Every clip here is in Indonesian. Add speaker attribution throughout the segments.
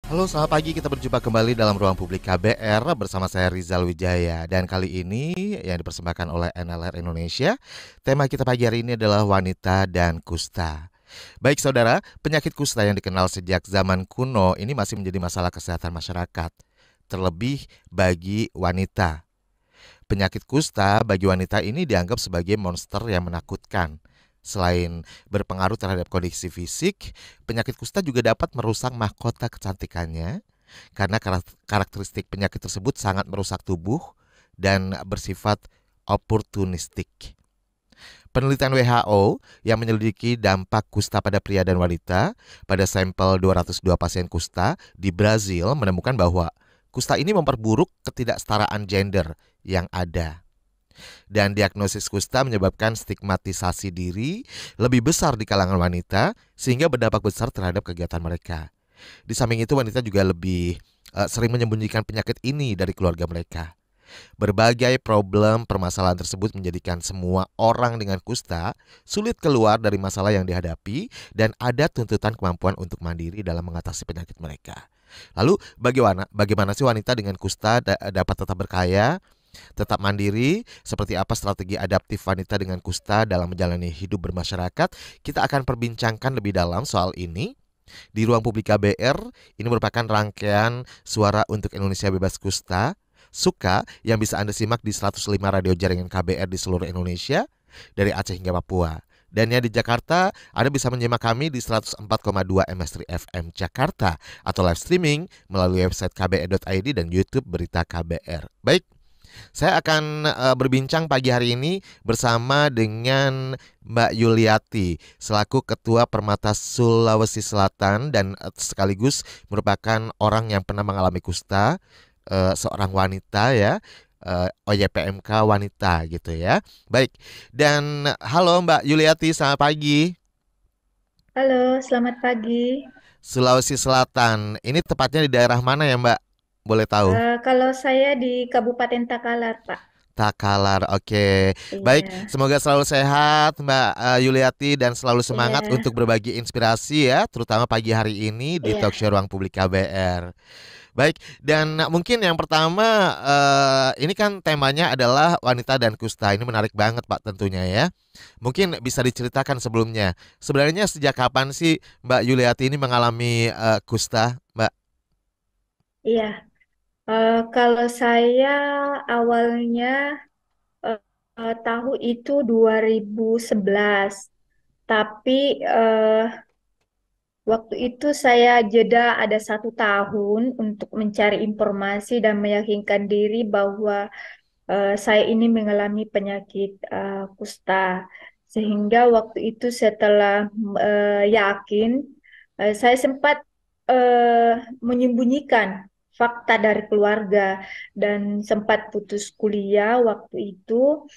Speaker 1: Halo, selamat pagi. Kita berjumpa kembali dalam ruang publik KBR bersama saya Rizal Wijaya. Dan kali ini yang dipersembahkan oleh NLR Indonesia. Tema kita pagi hari ini adalah wanita dan kusta. Baik saudara, penyakit kusta yang dikenal sejak zaman kuno ini masih menjadi masalah kesehatan masyarakat. Terlebih bagi wanita. Penyakit kusta bagi wanita ini dianggap sebagai monster yang menakutkan. Selain berpengaruh terhadap kondisi fisik, penyakit kusta juga dapat merusak mahkota kecantikannya karena karakteristik penyakit tersebut sangat merusak tubuh dan bersifat oportunistik. Penelitian WHO yang menyelidiki dampak kusta pada pria dan wanita pada sampel 202 pasien kusta di Brazil menemukan bahwa kusta ini memperburuk ketidaksetaraan gender yang ada. Dan diagnosis kusta menyebabkan stigmatisasi diri lebih besar di kalangan wanita sehingga berdampak besar terhadap kegiatan mereka. Di samping itu wanita juga lebih sering menyembunyikan penyakit ini dari keluarga mereka. Berbagai problem permasalahan tersebut menjadikan semua orang dengan kusta sulit keluar dari masalah yang dihadapi dan ada tuntutan kemampuan untuk mandiri dalam mengatasi penyakit mereka. Lalu bagaimana sih wanita dengan kusta dapat tetap berkaya, tetap mandiri? Seperti apa strategi adaptif wanita dengan kusta dalam menjalani hidup bermasyarakat? Kita akan perbincangkan lebih dalam soal ini di ruang publik KBR. Ini merupakan rangkaian suara untuk Indonesia Bebas Kusta Suka yang bisa Anda simak di 105 radio jaringan KBR di seluruh Indonesia dari Aceh hingga Papua. Dan ya di Jakarta, Anda bisa menyimak kami di 104,2 MS3 FM Jakarta atau live streaming melalui website kbr.id dan YouTube Berita KBR. Baik, saya akan berbincang pagi hari ini bersama dengan Mbak Yuliati selaku Ketua Permata Sulawesi Selatan dan sekaligus merupakan orang yang pernah mengalami kusta, seorang wanita ya, OYPMK wanita gitu ya. Baik, dan halo Mbak Yuliati, selamat pagi.
Speaker 2: Halo, selamat pagi.
Speaker 1: Sulawesi Selatan, ini tepatnya di daerah mana ya Mbak? Boleh tahu?
Speaker 2: Kalau saya di Kabupaten Takalar, Pak.
Speaker 1: Takalar, oke. Baik,
Speaker 2: Iya,
Speaker 1: semoga selalu sehat Mbak Yuliati dan selalu semangat
Speaker 2: iya,
Speaker 1: untuk berbagi inspirasi ya, terutama pagi hari ini di
Speaker 2: iya.
Speaker 1: Talkshow Ruang Publik KBR. Baik, dan mungkin yang pertama, ini kan temanya adalah wanita dan kusta. Ini menarik banget Pak tentunya ya. Mungkin bisa diceritakan sebelumnya. Sebenarnya sejak kapan sih Mbak Yuliati ini mengalami kusta, Mbak?
Speaker 2: Iya. Kalau saya awalnya tahu itu 2011, tapi eh, waktu itu saya jeda ada 1 tahun untuk mencari informasi dan meyakinkan diri bahwa saya ini mengalami penyakit kusta. Sehingga waktu itu setelah yakin, saya sempat eh, menyembunyikan fakta dari keluarga dan sempat putus kuliah waktu itu.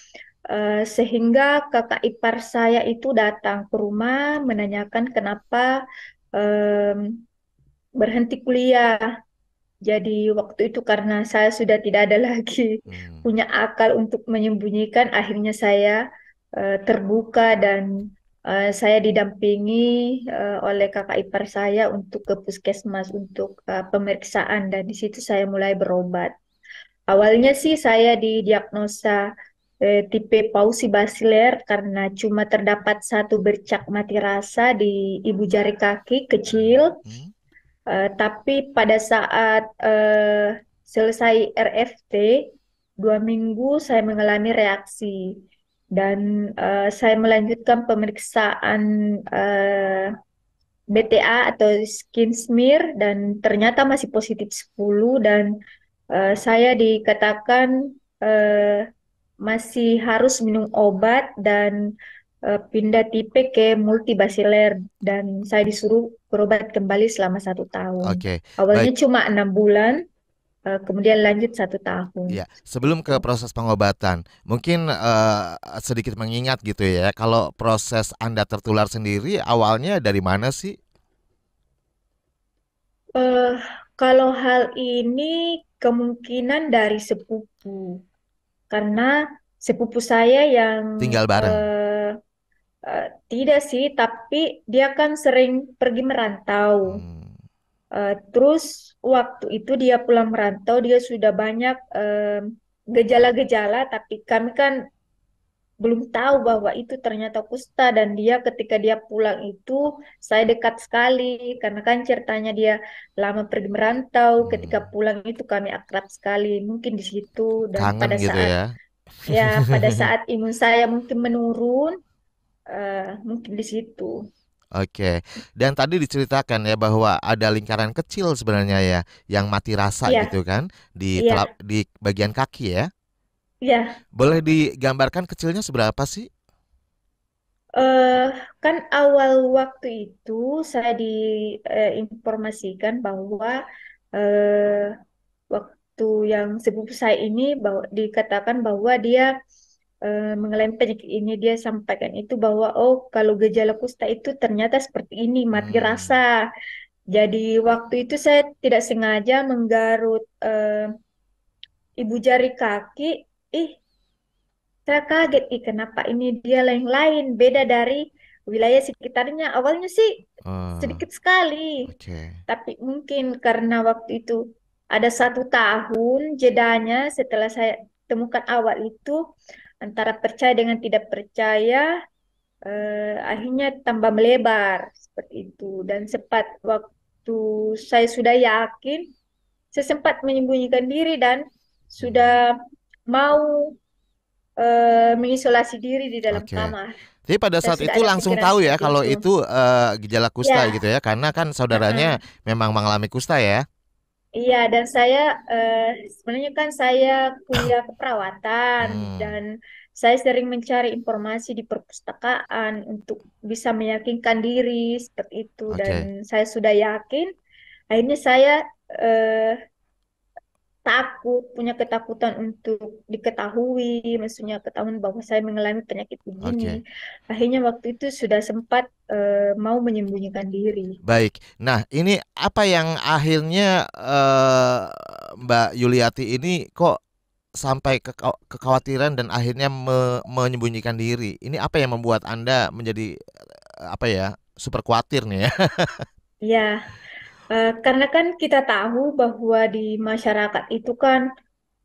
Speaker 2: Sehingga kakak ipar saya itu datang ke rumah menanyakan kenapa em, berhenti kuliah. Jadi waktu itu karena saya sudah tidak ada lagi
Speaker 1: Hmm.
Speaker 2: punya akal untuk menyembunyikan, akhirnya saya terbuka dan saya didampingi oleh kakak ipar saya untuk ke puskesmas untuk pemeriksaan dan di situ saya mulai berobat. Awalnya sih saya didiagnosa tipe pausi basiler karena cuma terdapat satu bercak mati rasa di ibu jari kaki kecil.
Speaker 1: Hmm.
Speaker 2: Tapi pada saat selesai RFT 2 minggu saya mengalami reaksi dan saya melanjutkan pemeriksaan BTA atau skin smear dan ternyata masih positif 10 dan saya dikatakan eh, masih harus minum obat dan pindah tipe ke multibasiler dan saya disuruh berobat kembali selama 1 tahun.
Speaker 1: Oke,
Speaker 2: Awalnya
Speaker 1: baik.
Speaker 2: cuma 6 bulan, kemudian lanjut 1 tahun.
Speaker 1: Ya, sebelum
Speaker 2: Gitu.
Speaker 1: ke proses pengobatan, mungkin sedikit mengingat gitu ya, kalau proses Anda tertular sendiri awalnya dari mana sih?
Speaker 2: Eh, Kalau hal ini kemungkinan dari sepupu, karena sepupu saya yang
Speaker 1: Tinggal bareng.
Speaker 2: eh, tidak sih, tapi dia kan sering pergi merantau.
Speaker 1: Hmm.
Speaker 2: Terus waktu itu dia pulang merantau, dia sudah banyak gejala-gejala, tapi kami kan belum tahu bahwa itu ternyata kusta, dan dia ketika dia pulang itu saya dekat sekali karena kan ceritanya dia lama pergi merantau, ketika
Speaker 1: Hmm,
Speaker 2: pulang itu kami akrab sekali, mungkin di situ. Dan
Speaker 1: kangen
Speaker 2: pada
Speaker 1: gitu
Speaker 2: saat,
Speaker 1: ya.
Speaker 2: ya, pada saat imun saya mungkin menurun, mungkin di situ.
Speaker 1: Oke. Dan tadi diceritakan ya bahwa ada lingkaran kecil sebenarnya ya yang mati rasa
Speaker 2: Iya,
Speaker 1: gitu kan
Speaker 2: iya,
Speaker 1: di bagian kaki ya.
Speaker 2: iya.
Speaker 1: Boleh digambarkan kecilnya seberapa sih?
Speaker 2: eh kan awal waktu itu saya diinformasikan bahwa eh, waktu yang sepupu saya ini bahwa dikatakan bahwa dia mengalami penyakit ini, dia sampaikan itu bahwa oh, kalau gejala kusta itu ternyata seperti ini, mati rasa.
Speaker 1: Hmm,
Speaker 2: Jadi waktu itu saya tidak sengaja menggarut ibu jari kaki. Ih, saya kaget, ih kenapa ini dia lain-lain, beda dari wilayah sekitarnya. Awalnya sih
Speaker 1: oh,
Speaker 2: sedikit sekali,
Speaker 1: oke,
Speaker 2: tapi mungkin karena waktu itu ada 1 tahun jedanya setelah saya temukan awal itu, antara percaya dengan tidak percaya, akhirnya tambah melebar seperti itu. Dan sempat waktu saya sudah yakin, saya sempat menyembunyikan diri dan sudah
Speaker 1: hmm,
Speaker 2: mau mengisolasi diri di dalam
Speaker 1: oke.
Speaker 2: kamar.
Speaker 1: Jadi pada
Speaker 2: Saya
Speaker 1: saat
Speaker 2: sudah
Speaker 1: itu
Speaker 2: ada
Speaker 1: langsung
Speaker 2: pikiran
Speaker 1: tahu ya
Speaker 2: seperti
Speaker 1: kalau
Speaker 2: itu.
Speaker 1: itu gejala kusta gitu
Speaker 2: Ya,
Speaker 1: ya, karena kan saudaranya
Speaker 2: heeh.
Speaker 1: memang mengalami kusta ya.
Speaker 2: Iya, dan saya sebenarnya kan saya kuliah keperawatan,
Speaker 1: Hmm,
Speaker 2: dan saya sering mencari informasi di perpustakaan untuk bisa meyakinkan diri seperti itu. Dan
Speaker 1: oke.
Speaker 2: saya sudah yakin, akhirnya saya eh, takut, punya ketakutan untuk diketahui, maksudnya ketahuan bahwa saya mengalami penyakit begini.
Speaker 1: Oke.
Speaker 2: Akhirnya waktu itu sudah sempat mau menyembunyikan diri.
Speaker 1: Baik. Nah, ini apa yang akhirnya Mbak Yuliati ini kok sampai kekhawatiran dan akhirnya menyembunyikan diri. Ini apa yang membuat Anda menjadi apa ya, super khawatir nih ya?
Speaker 2: Ya, karena kan kita tahu bahwa di masyarakat itu kan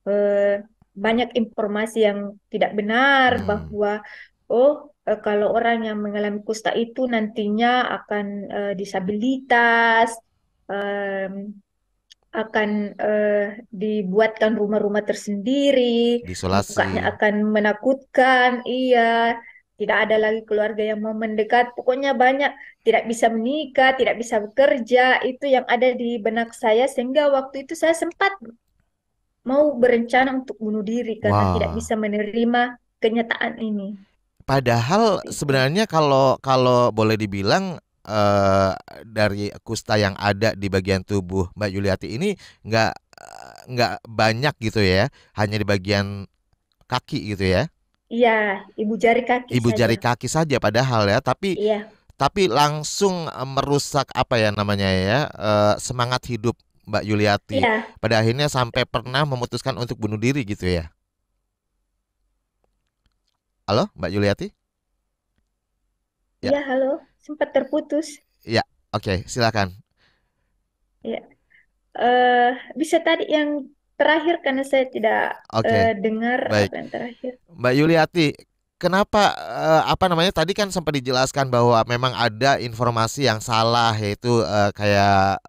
Speaker 2: eh, banyak informasi yang tidak benar,
Speaker 1: Hmm,
Speaker 2: bahwa oh, kalau orang yang mengalami kusta itu nantinya akan disabilitas, em, akan dibuatkan rumah-rumah tersendiri, mukanya
Speaker 1: diisolasi.
Speaker 2: akan menakutkan, iya, tidak ada lagi keluarga yang mau mendekat, pokoknya banyak, tidak bisa menikah, tidak bisa bekerja, itu yang ada di benak saya, sehingga waktu itu saya sempat mau berencana untuk bunuh diri karena tidak
Speaker 1: Wah.
Speaker 2: bisa menerima kenyataan ini.
Speaker 1: Padahal
Speaker 2: Seperti itu.
Speaker 1: sebenarnya kalau kalau boleh dibilang eh, dari kusta yang ada di bagian tubuh Mbak Yuliati ini nggak nggak banyak gitu ya, hanya di bagian kaki gitu ya.
Speaker 2: Iya, ibu jari kaki
Speaker 1: Ibu
Speaker 2: saja.
Speaker 1: jari kaki saja padahal ya,
Speaker 2: Iya,
Speaker 1: tapi langsung merusak apa ya namanya ya, semangat hidup Mbak Yuliati.
Speaker 2: iya,
Speaker 1: Pada akhirnya sampai pernah memutuskan untuk bunuh diri gitu ya. Halo, Mbak Yuliati? Ya,
Speaker 2: iya, halo, sempat terputus.
Speaker 1: ya, oke, silakan.
Speaker 2: Ya. eh Bisa tadi yang terakhir karena saya tidak
Speaker 1: Oke,
Speaker 2: dengar
Speaker 1: baik.
Speaker 2: apa yang terakhir.
Speaker 1: Mbak Yuliati, kenapa apa namanya tadi kan sempat dijelaskan bahwa memang ada informasi yang salah yaitu kayak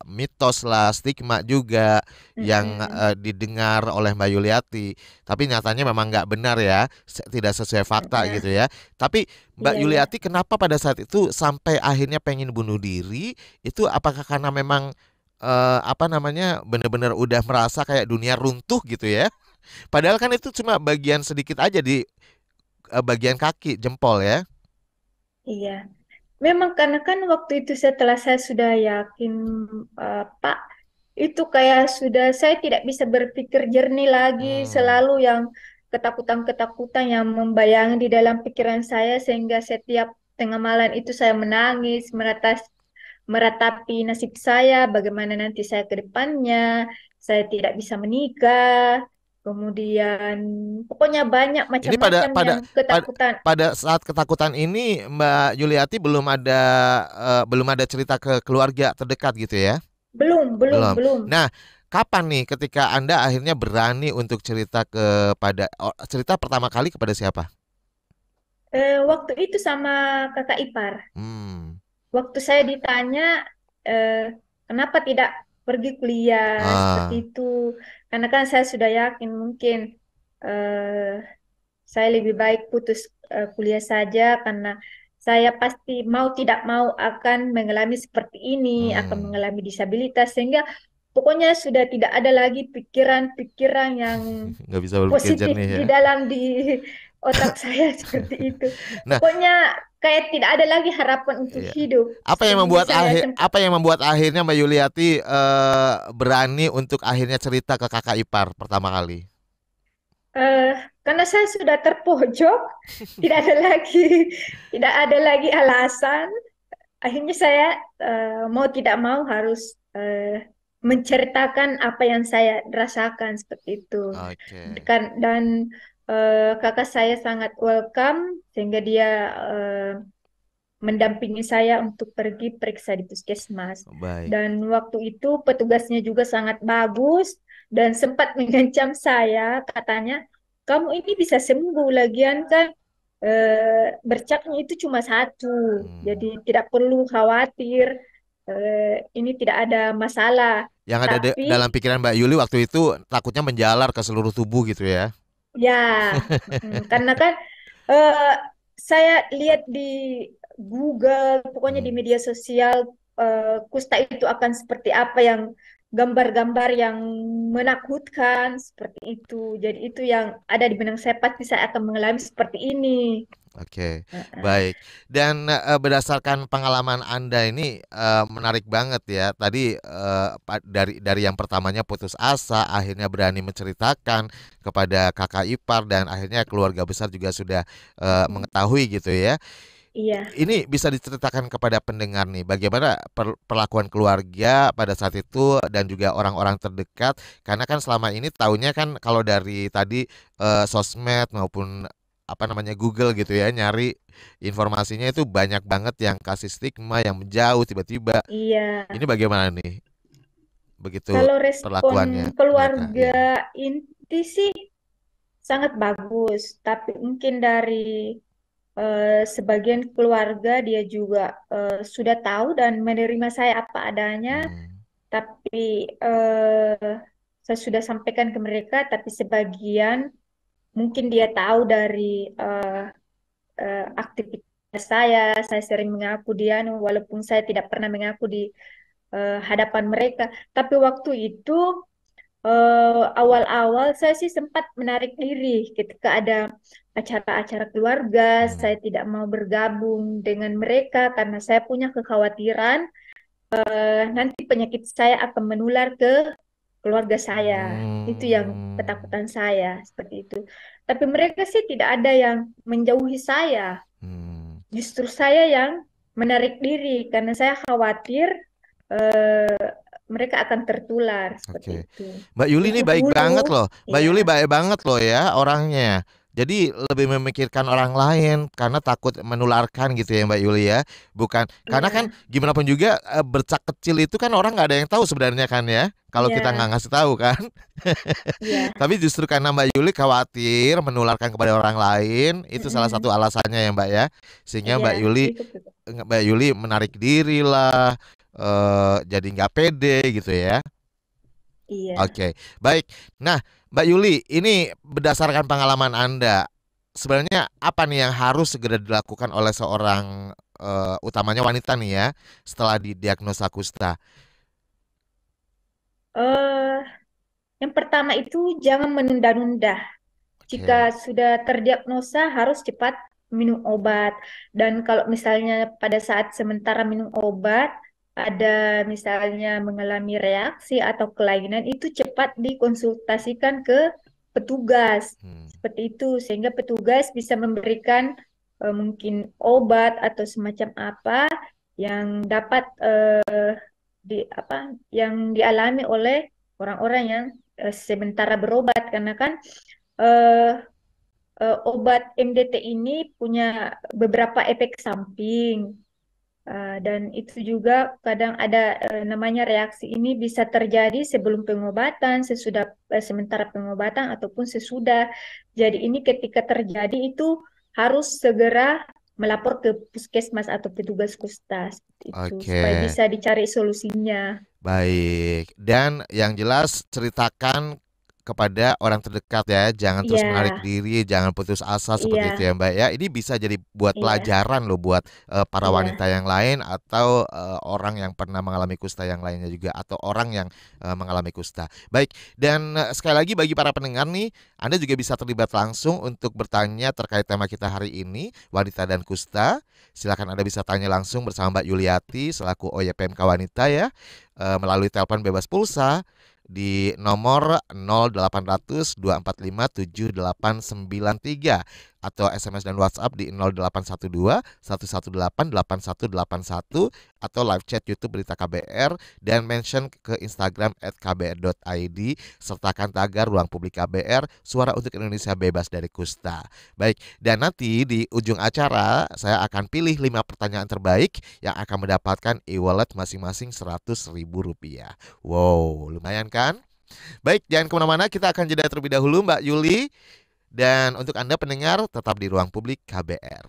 Speaker 1: mitos lah, stigma juga yang
Speaker 2: Mm-mm.
Speaker 1: didengar oleh Mbak Yuliati. Tapi nyatanya memang nggak benar ya, tidak sesuai fakta
Speaker 2: Ya,
Speaker 1: gitu ya. Tapi Mbak
Speaker 2: iya, iya.
Speaker 1: Yuliati kenapa pada saat itu sampai akhirnya pengen bunuh diri? Itu apakah karena memang apa namanya benar-benar udah merasa kayak dunia runtuh gitu ya? Padahal kan itu cuma bagian sedikit aja di bagian kaki, jempol ya.
Speaker 2: Iya. Memang karena kan waktu itu setelah saya sudah yakin, Pak, itu kayak sudah saya tidak bisa berpikir jernih lagi,
Speaker 1: Hmm,
Speaker 2: selalu yang ketakutan-ketakutan yang membayangi di dalam pikiran saya, sehingga setiap tengah malam itu saya menangis, meratapi nasib saya, bagaimana nanti saya ke depannya, saya tidak bisa menikah, kemudian pokoknya banyak
Speaker 1: ini pada
Speaker 2: macam-macam yang
Speaker 1: pada pada
Speaker 2: ketakutan.
Speaker 1: pada saat ketakutan ini Mbak Yuliati belum ada cerita ke keluarga terdekat gitu ya.
Speaker 2: Belum, belum,
Speaker 1: Belum.
Speaker 2: belum.
Speaker 1: Nah, kapan nih ketika Anda akhirnya berani untuk cerita kepada cerita pertama kali kepada siapa?
Speaker 2: Waktu itu sama kakak ipar.
Speaker 1: Hmm.
Speaker 2: Waktu saya ditanya, eh, kenapa tidak pergi kuliah seperti
Speaker 1: Ah.
Speaker 2: itu, karena kan saya sudah yakin mungkin eh, saya lebih baik putus kuliah saja karena saya pasti mau tidak mau akan mengalami seperti ini, akan
Speaker 1: Hmm.
Speaker 2: mengalami disabilitas sehingga pokoknya sudah tidak ada lagi pikiran-pikiran yang
Speaker 1: Nggak bisa berpikir
Speaker 2: positif
Speaker 1: jernih
Speaker 2: di
Speaker 1: ya.
Speaker 2: dalam di otak saya seperti itu.
Speaker 1: Nah,
Speaker 2: Pokoknya kayak tidak ada lagi harapan untuk
Speaker 1: iya.
Speaker 2: hidup sehingga saya sempat
Speaker 1: Apa yang membuat akhirnya Mbak Yuliati berani untuk akhirnya cerita ke kakak ipar pertama kali?
Speaker 2: eh, karena saya sudah terpojok, tidak ada lagi tidak ada lagi alasan. Akhirnya saya mau tidak mau harus menceritakan apa yang saya rasakan seperti itu.
Speaker 1: Oke.
Speaker 2: Dan kakak saya sangat welcome sehingga dia mendampingi saya untuk pergi periksa di puskesmas.
Speaker 1: Baik.
Speaker 2: Dan waktu itu petugasnya juga sangat bagus dan sempat mengancam saya, katanya, kamu ini bisa sembuh lagian kan bercaknya itu cuma satu,
Speaker 1: Hmm.
Speaker 2: jadi tidak perlu khawatir, ini tidak ada masalah.
Speaker 1: Yang ada
Speaker 2: Tapi
Speaker 1: dalam pikiran Mbak Yuli waktu itu takutnya menjalar ke seluruh tubuh gitu ya.
Speaker 2: ya, karena kan eh, saya lihat di Google, pokoknya di
Speaker 1: Hmm.
Speaker 2: media sosial, kusta itu akan seperti apa yang gambar-gambar yang menakutkan seperti itu. Jadi itu yang ada di benak saya pasti saya akan mengalami seperti ini.
Speaker 1: Oke,
Speaker 2: Heeh.
Speaker 1: baik. Dan berdasarkan pengalaman Anda ini menarik banget ya. Tadi dari yang pertamanya putus asa, akhirnya berani menceritakan kepada kakak ipar dan akhirnya keluarga besar juga sudah
Speaker 2: Mm-mm.
Speaker 1: mengetahui gitu ya.
Speaker 2: Iya,
Speaker 1: Ini bisa diceritakan kepada pendengar nih, bagaimana perlakuan keluarga pada saat itu dan juga orang-orang terdekat. Karena kan selama ini taunya kan kalau dari tadi sosmed maupun apa namanya Google gitu ya, nyari informasinya itu banyak banget yang kasih stigma yang menjauh tiba-tiba.
Speaker 2: iya.
Speaker 1: Ini bagaimana nih? Begitu
Speaker 2: Kalau respon
Speaker 1: perlakuannya mereka,
Speaker 2: keluarga
Speaker 1: ya.
Speaker 2: inti sih sangat bagus, tapi mungkin dari sebagian keluarga dia juga sudah tahu dan menerima saya apa adanya,
Speaker 1: Hmm.
Speaker 2: tapi saya sudah sampaikan ke mereka, tapi sebagian mungkin dia tahu dari aktivitas saya sering mengaku dia, walaupun saya tidak pernah mengaku di hadapan mereka. Tapi waktu itu awal-awal saya sih sempat menarik diri ketika ada acara-acara keluarga.
Speaker 1: Hmm.
Speaker 2: Saya tidak mau bergabung dengan mereka karena saya punya kekhawatiran nanti penyakit saya akan menular ke keluarga saya. Itu yang
Speaker 1: Hmm.
Speaker 2: ketakutan saya seperti itu. Tapi mereka sih tidak ada yang menjauhi saya.
Speaker 1: Hmm.
Speaker 2: Justru saya yang menarik diri karena saya khawatir eh, mereka akan tertular seperti
Speaker 1: Oke.
Speaker 2: itu.
Speaker 1: Mbak Yuli ini
Speaker 2: Itu
Speaker 1: baik banget
Speaker 2: dulu,
Speaker 1: loh. Mbak Yuli
Speaker 2: ya,
Speaker 1: baik banget loh ya orangnya. Jadi lebih memikirkan orang lain karena takut menularkan gitu ya Mbak Yuli ya. Bukan karena kan
Speaker 2: iya,
Speaker 1: gimana pun juga bercak kecil itu kan orang nggak ada yang tahu sebenarnya kan ya. Kalau kita nggak
Speaker 2: iya,
Speaker 1: ngasih tahu kan.
Speaker 2: iya,
Speaker 1: Tapi justru karena Mbak Yuli khawatir menularkan kepada orang lain, itu salah satu
Speaker 2: mm-mm,
Speaker 1: alasannya ya Mbak ya. Sehingga
Speaker 2: iya, itu betul.
Speaker 1: Mbak Yuli menarik diri lah, jadi nggak pede gitu ya.
Speaker 2: Iya.
Speaker 1: Oke, baik. Nah, Mbak Yuli, ini berdasarkan pengalaman Anda, sebenarnya apa nih yang harus segera dilakukan oleh seorang utamanya wanita nih ya, setelah didiagnosa kusta?
Speaker 2: eh yang pertama itu jangan menunda-nunda. Jika
Speaker 1: Oke.
Speaker 2: sudah terdiagnosa harus cepat minum obat. Dan kalau misalnya pada saat sementara minum obat ada misalnya mengalami reaksi atau kelainan itu cepat dikonsultasikan ke petugas.
Speaker 1: Hmm.
Speaker 2: Seperti itu sehingga petugas bisa memberikan mungkin obat atau semacam apa yang dapat apa yang dialami oleh orang-orang yang sementara berobat karena kan eh, obat MDT ini punya beberapa efek samping. Dan itu juga kadang ada namanya reaksi ini bisa terjadi sebelum pengobatan, sesudah sementara pengobatan ataupun sesudah. Jadi ini ketika terjadi itu harus segera melapor ke puskesmas atau petugas kusta seperti itu supaya
Speaker 1: Oke,
Speaker 2: bisa dicari solusinya.
Speaker 1: baik. Dan yang jelas ceritakan kepada orang terdekat ya, jangan terus menarik
Speaker 2: Iya,
Speaker 1: diri, jangan putus asa seperti itu
Speaker 2: iya,
Speaker 1: ya Mbak ya. Ini bisa jadi buat
Speaker 2: iya,
Speaker 1: pelajaran loh buat para wanita
Speaker 2: iya,
Speaker 1: yang lain atau orang yang pernah mengalami kusta yang lainnya juga atau orang yang mengalami kusta. Baik, dan sekali lagi bagi para pendengar nih, Anda juga bisa terlibat langsung untuk bertanya terkait tema kita hari ini, wanita dan kusta. Silakan Anda bisa tanya langsung bersama Mbak Yuliati selaku OYPMK Wanita ya, melalui telepon bebas pulsa di nomor 0800 245 7893 atau SMS dan WhatsApp di 0812 118 8181 atau live chat YouTube Berita KBR dan mention ke Instagram @kbr.id sertakan tagar Ruang Publik KBR Suara untuk Indonesia Bebas dari Kusta. Baik, dan nanti di ujung acara saya akan pilih 5 pertanyaan terbaik yang akan mendapatkan e-wallet masing-masing Rp100.000. Wow, lumayan kan? Baik, jangan kemana-mana, kita akan jeda terlebih dahulu Mbak Yuli. Dan untuk Anda pendengar, tetap di Ruang Publik KBR.